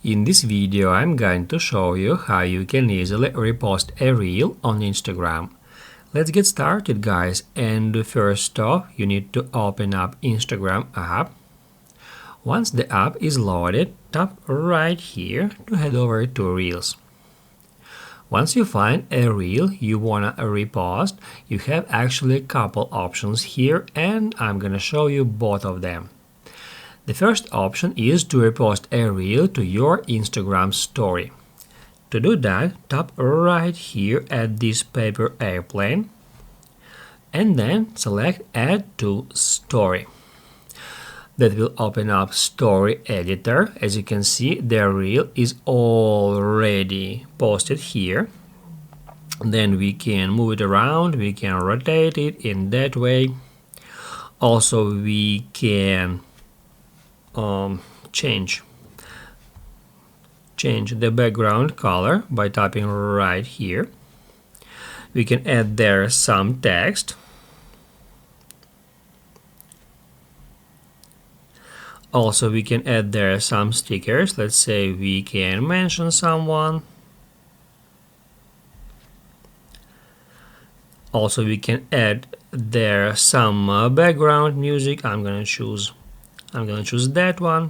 In this video I'm going to show you how you can easily repost a reel on Instagram. Let's get started, guys, and first off you need to open up Instagram app. Once the app is loaded, tap right here to head over to Reels. Once you find a reel you wanna repost, you have actually a couple options here, and I'm gonna show you both of them. The first option is to repost a reel to your Instagram story. To do that, tap right here at this paper airplane and then select Add to Story. That will open up Story Editor. As you can see, the reel is already posted here. Then we can move it around, we can rotate it in that way. Also, we can change the background color by tapping right here. We can add there some text. Also, we can add there some stickers. Let's say we can mention someone. Also, we can add there some background music. I'm gonna choose that one.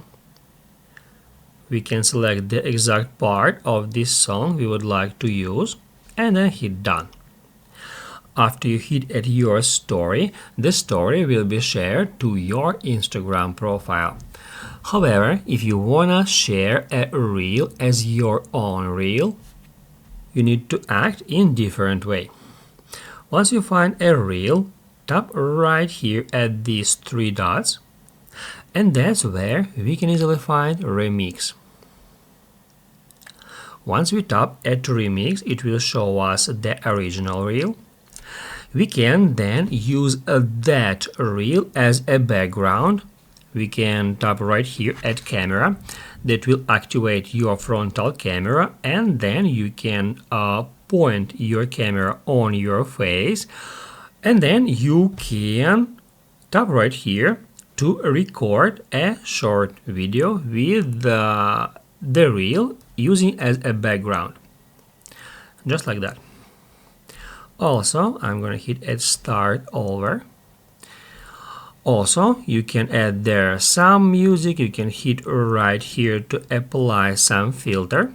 We can select the exact part of this song we would like to use and then hit done. After you hit at your story, the story will be shared to your Instagram profile. However, if you wanna share a reel as your own reel, you need to act in different way. Once you find a reel, tap right here at these three dots, and that's where we can easily find remix. Once we tap Add to Remix, it will show us the original reel. We can then use that reel as a background. We can tap right here at Camera. That will activate your frontal camera, and then you can point your camera on your face, and then you can tap right here to record a short video with the reel using as a background, just like that. Also, I'm gonna hit at Start Over. Also, you can add there some music. You can hit right here to apply some filter.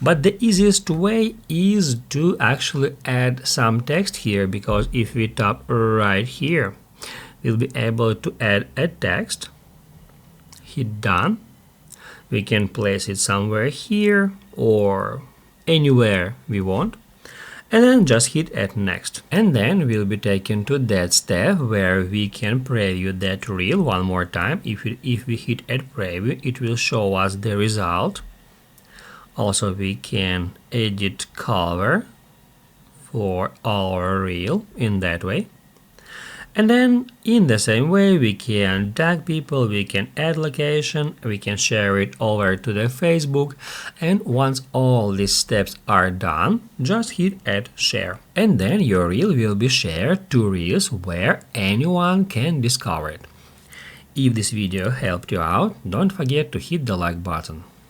But the easiest way is to actually add some text here, because if we tap right here, we'll be able to add a text. Hit done. We can place it somewhere here or anywhere we want, and then just hit at next. And then we'll be taken to that step where we can preview that reel one more time. If we hit at preview, it will show us the result. Also, we can edit color for our reel in that way. And then in the same way we can tag people, we can add location, we can share it over to the Facebook, and once all these steps are done, just hit add share. And then your reel will be shared to reels where anyone can discover it. If this video helped you out, don't forget to hit the like button.